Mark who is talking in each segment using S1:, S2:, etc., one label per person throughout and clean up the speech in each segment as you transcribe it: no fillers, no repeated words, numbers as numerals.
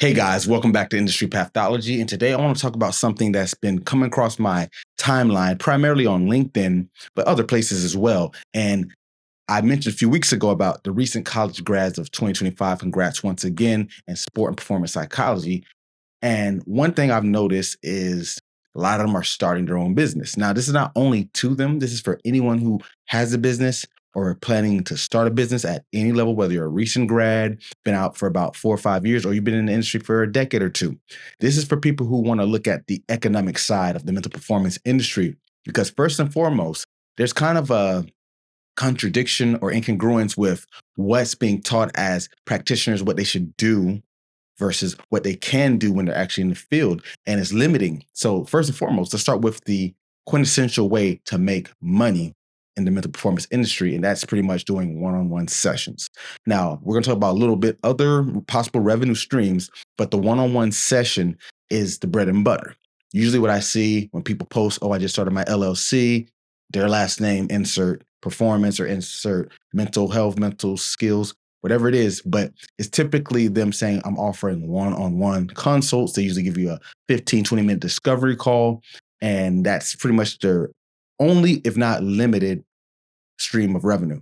S1: Hey guys, welcome back to Industry Pathology. And today I want to talk about something that's been coming across my timeline, primarily on LinkedIn, but other places as well. And I mentioned a few weeks ago about the recent college grads of 2025. Congrats once again, in sport and performance psychology. And one thing I've noticed is a lot of them are starting their own business. Now, this is not only to them, this is for anyone who has a business or planning to start a business at any level, whether you're a recent grad, been out for about 4 or 5 years, or you've been in the industry for a decade or two. This is for people who want to look at the economic side of the mental performance industry. Because first and foremost, there's kind of a contradiction or incongruence with what's being taught as practitioners, what they should do versus what they can do when they're actually in the field, and it's limiting. So first and foremost, let's start with the quintessential way to make money in the mental performance industry, and that's pretty much doing one-on-one sessions. Now, we're going to talk about a little bit other possible revenue streams, but the one-on-one session is the bread and butter. Usually what I see when people post, oh, I just started my LLC, their last name, insert performance or insert mental health, mental skills, whatever it is, but it's typically them saying, I'm offering one-on-one consults. They usually give you a 15, 20-minute discovery call. And that's pretty much their only, if not limited, stream of revenue.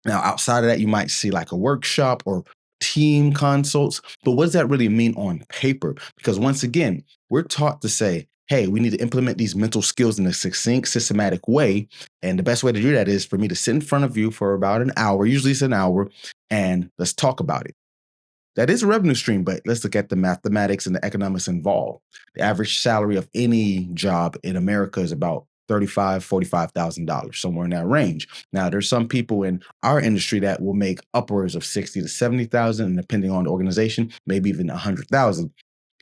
S1: Now, outside of that, you might see like a workshop or team consults. But what does that really mean on paper? Because once again, we're taught to say, hey, we need to implement these mental skills in a succinct, systematic way. And the best way to do that is for me to sit in front of you for about an hour, usually it's an hour, and let's talk about it. That is a revenue stream, but let's look at the mathematics and the economics involved. The average salary of any job in America is about $45,000 somewhere in that range. Now, there's some people in our industry that will make upwards of 60 to 70,000, and depending on the organization, maybe even 100,000.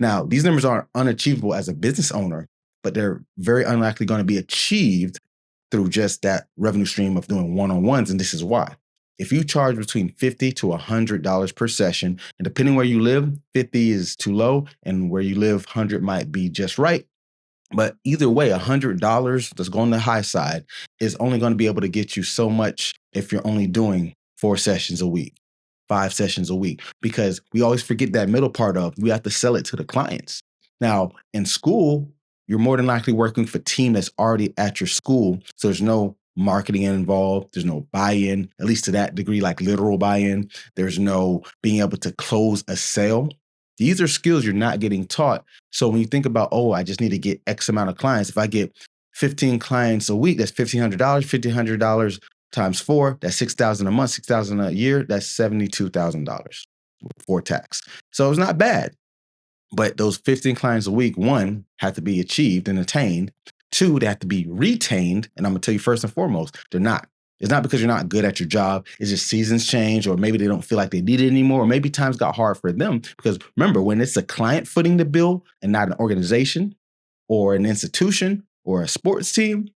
S1: Now, these numbers aren't unachievable as a business owner, but they're very unlikely going to be achieved through just that revenue stream of doing one-on-ones, and this is why. If you charge between $50 to $100 per session, and depending where you live, 50 is too low, and where you live, 100 might be just right. But either way, $100 that's going on the high side is only going to be able to get you so much if you're only doing 4 sessions a week, 5 sessions a week, because we always forget that middle part of we have to sell it to the clients. Now, in school, you're more than likely working for a team that's already at your school. So there's no marketing involved. There's no buy-in, at least to that degree, like literal buy-in. There's no being able to close a sale. These are skills you're not getting taught. So when you think about, oh, I just need to get X amount of clients. If I get 15 clients a week, that's $1,500. $1,500 times 4, that's $6,000 a month, $6,000 a year, that's $72,000 before tax. So it's not bad. But those 15 clients a week, one, have to be achieved and attained. Two, they have to be retained. And I'm going to tell you first and foremost, they're not. It's not because you're not good at your job. It's just seasons change, or maybe they don't feel like they need it anymore, or maybe times got hard for them. Because remember, when it's a client footing the bill and not an organization or an institution or a sports team,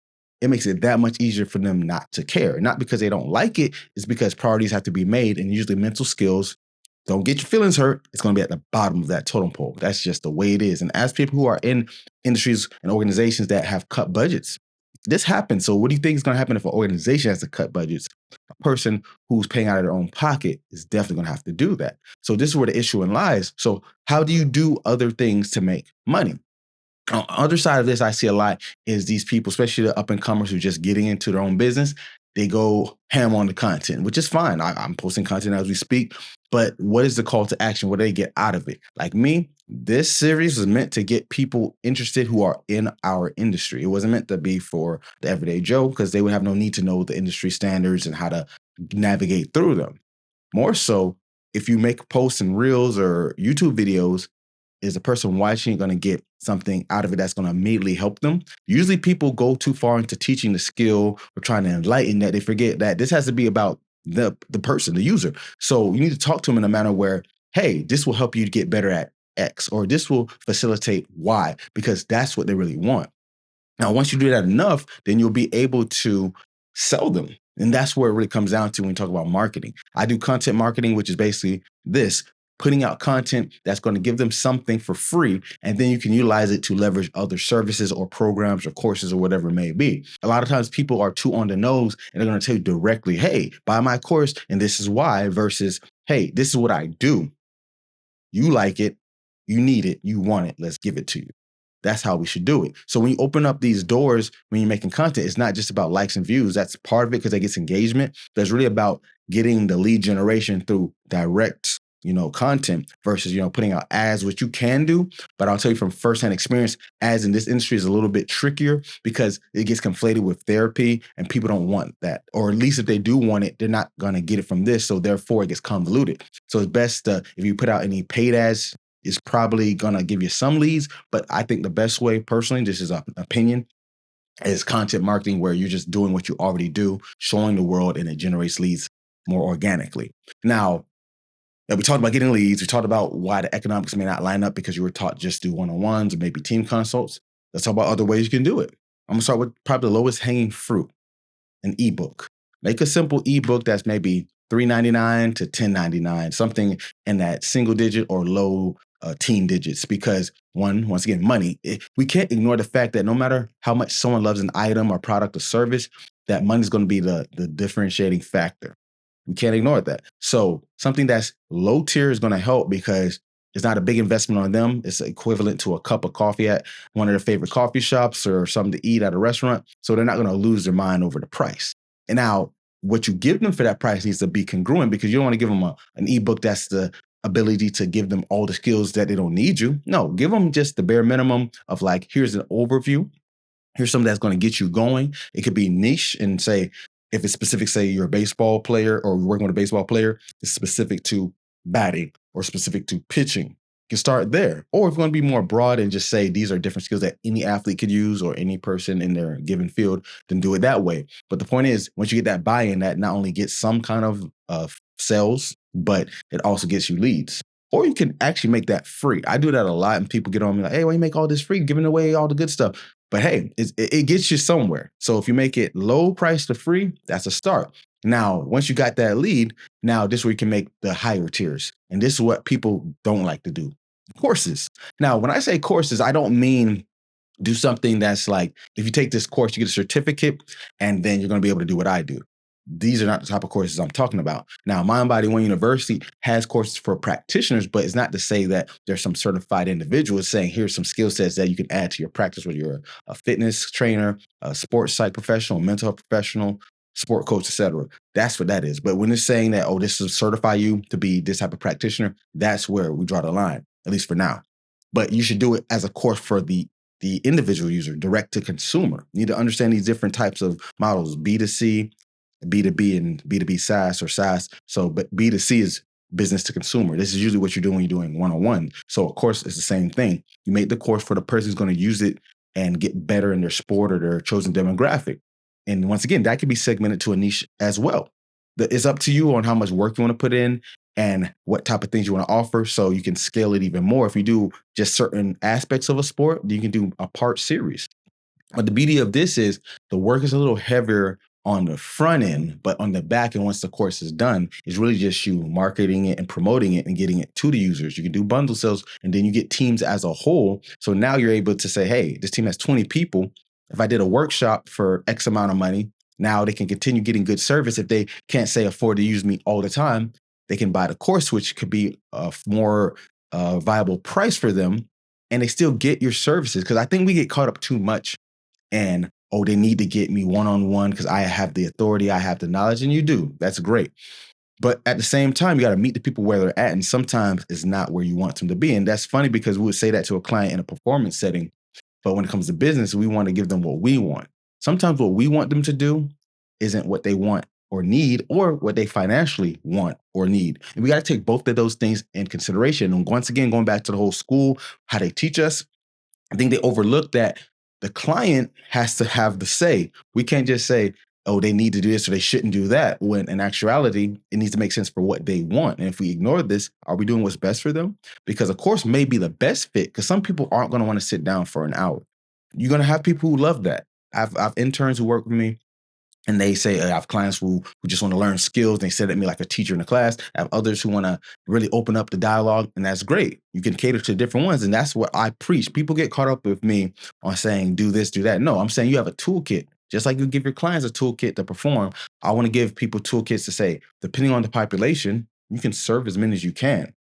S1: it makes it that much easier for them not to care. Not because they don't like it, it's because priorities have to be made, and usually mental skills, don't get your feelings hurt, it's going to be at the bottom of that totem pole. That's just the way it is. And as people who are in industries and organizations that have cut budgets, this happens. So what do you think is going to happen if an organization has to cut budgets? A person who's paying out of their own pocket is definitely going to have to do that. So this is where the issue lies. So how do you do other things to make money? On the other side of this, I see a lot is these people, especially the up and comers who are just getting into their own business, they go ham on the content, which is fine. I'm posting content as we speak, but what is the call to action? What do they get out of it? Like me, this series was meant to get people interested who are in our industry. It wasn't meant to be for the everyday Joe, because they would have no need to know the industry standards and how to navigate through them. More so, if you make posts and reels or YouTube videos, is the person watching going to get something out of it that's going to immediately help them? Usually people go too far into teaching the skill or trying to enlighten that they forget that this has to be about the person, the user. So you need to talk to them in a manner where, hey, this will help you to get better at X, or this will facilitate Y, because that's what they really want. Now, once you do that enough, then you'll be able to sell them. And that's where it really comes down to when we talk about marketing. I do content marketing, which is basically this, putting out content that's going to give them something for free, and then you can utilize it to leverage other services or programs or courses or whatever it may be. A lot of times people are too on the nose and they're going to tell you directly, hey, buy my course and this is why, versus, hey, this is what I do. You like it. You need it. You want it. Let's give it to you. That's how we should do it. So when you open up these doors, when you're making content, it's not just about likes and views. That's part of it because it gets engagement. But it's really about getting the lead generation through direct, content versus, putting out ads, which you can do. But I'll tell you from firsthand experience, ads in this industry is a little bit trickier because it gets conflated with therapy and people don't want that. Or at least if they do want it, they're not going to get it from this. So therefore it gets convoluted. So it's best if you put out any paid ads, it's probably going to give you some leads. But I think the best way personally, this is an opinion, is content marketing where you're just doing what you already do, showing the world, and it generates leads more organically. Now, we talked about getting leads. We talked about why the economics may not line up because you were taught just do one-on-ones or maybe team consults. Let's talk about other ways you can do it. I'm going to start with probably the lowest hanging fruit, an ebook. Make a simple ebook that's maybe $3.99 to $10.99, something in that single digit or low teen digits. Because once again, money. We can't ignore the fact that no matter how much someone loves an item or product or service, that money is going to be the differentiating factor. We can't ignore that. So something that's low tier is going to help because it's not a big investment on them. It's equivalent to a cup of coffee at one of their favorite coffee shops or something to eat at a restaurant. So they're not going to lose their mind over the price. And now what you give them for that price needs to be congruent because you don't want to give them an ebook that's the ability to give them all the skills that they don't need you. No, give them just the bare minimum of like, here's an overview. Here's something that's going to get you going. It could be niche and say, if it's specific, say you're a baseball player or you're working with a baseball player, it's specific to batting or specific to pitching. You can start there. Or if you want to be more broad and just say these are different skills that any athlete could use or any person in their given field, then do it that way. But the point is, once you get that buy-in, that not only gets some kind of sales, but it also gets you leads. Or you can actually make that free. I do that a lot and people get on me like, hey, why you make all this free, giving away all the good stuff? But hey, it gets you somewhere. So if you make it low price to free, that's a start. Now, once you got that lead, now this is where you can make the higher tiers. And this is what people don't like to do. Courses. Now, when I say courses, I don't mean do something that's like, if you take this course, you get a certificate, and then you're going to be able to do what I do. These are not the type of courses I'm talking about. Now, Mind Body One University has courses for practitioners, but it's not to say that there's some certified individuals saying, here's some skill sets that you can add to your practice, whether you're a fitness trainer, a sports psych professional, mental health professional, sport coach, etc. That's what that is. But when it's saying that, oh, this will certify you to be this type of practitioner, that's where we draw the line, at least for now. But you should do it as a course for the individual user, direct to consumer. You need to understand these different types of models, B2C, B2B, and B2B SaaS or SaaS. So, but B2C is business to consumer. This is usually what you're doing when you're doing one-on-one. So, of course, it's the same thing. You make the course for the person who's going to use it and get better in their sport or their chosen demographic. And once again, that can be segmented to a niche as well. It's up to you on how much work you want to put in and what type of things you want to offer so you can scale it even more. If you do just certain aspects of a sport, you can do a part series. But the beauty of this is the work is a little heavier on the front end, but on the back end, once the course is done, it's really just you marketing it and promoting it and getting it to the users. You can do bundle sales and then you get teams as a whole. So now you're able to say, hey, this team has 20 people. If I did a workshop for X amount of money, now they can continue getting good service. If they can't say afford to use me all the time, they can buy the course, which could be a more viable price for them. And they still get your services. Because I think we get caught up too much and, oh, they need to get me one-on-one because I have the authority, I have the knowledge, and you do. That's great. But at the same time, you got to meet the people where they're at, and sometimes it's not where you want them to be. And that's funny because we would say that to a client in a performance setting, but when it comes to business, we want to give them what we want. Sometimes what we want them to do isn't what they want or need or what they financially want or need. And we got to take both of those things in consideration. And once again, going back to the whole school, how they teach us, I think they overlook that the client has to have the say. We can't just say, oh, they need to do this or they shouldn't do that, when in actuality, it needs to make sense for what they want. And if we ignore this, are we doing what's best for them? Because a course may be the best fit because some people aren't going to want to sit down for an hour. You're going to have people who love that. I've interns who work with me and they say, I have clients who just want to learn skills. They sit at me like a teacher in a class. I have others who want to really open up the dialogue, and that's great. You can cater to different ones, and that's what I preach. People get caught up with me on saying, do this, do that. No, I'm saying you have a toolkit. Just like you give your clients a toolkit to perform, I want to give people toolkits to say, depending on the population, you can serve as many as you can.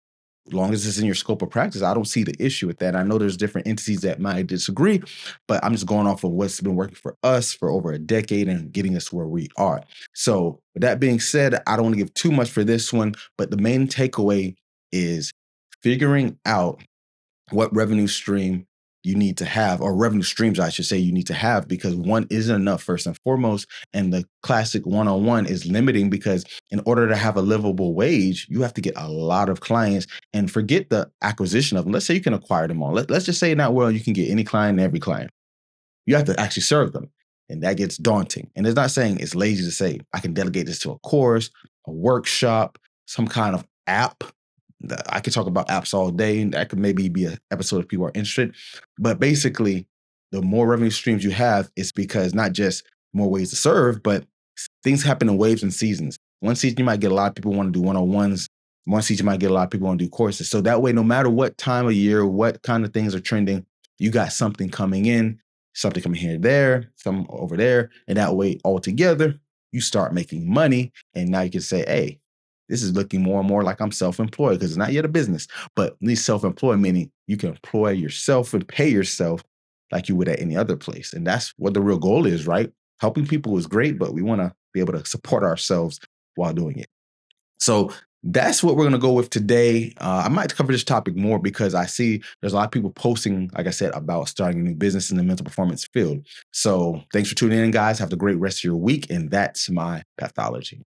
S1: As long as it's in your scope of practice, I don't see the issue with that. I know there's different entities that might disagree, but I'm just going off of what's been working for us for over a decade and getting us where we are. So, with that being said, I don't want to give too much for this one, but the main takeaway is figuring out what revenue stream you need to have, or revenue streams, I should say, you need to have, because one isn't enough, first and foremost. And the classic one-on-one is limiting because in order to have a livable wage, you have to get a lot of clients and forget the acquisition of them. Let's say you can acquire them all. Let's just say in that world, you can get any client and every client. You have to actually serve them. And that gets daunting. And it's not saying it's lazy to say, I can delegate this to a course, a workshop, some kind of app. I could talk about apps all day, and that could maybe be an episode if people are interested. But basically, the more revenue streams you have, it's because not just more ways to serve, but things happen in waves and seasons. One season, you might get a lot of people want to do one-on-ones. One season, you might get a lot of people want to do courses. So that way, no matter what time of year, what kind of things are trending, you got something coming in, something coming here and there, some over there. And that way, all together, you start making money. And now you can say, hey, this is looking more and more like I'm self-employed, because it's not yet a business, but at least self-employed, meaning you can employ yourself and pay yourself like you would at any other place. And that's what the real goal is, right? Helping people is great, but we want to be able to support ourselves while doing it. So that's what we're going to go with today. I might cover this topic more because I see there's a lot of people posting, like I said, about starting a new business in the mental performance field. So thanks for tuning in, guys. Have a great rest of your week. And that's my pathology.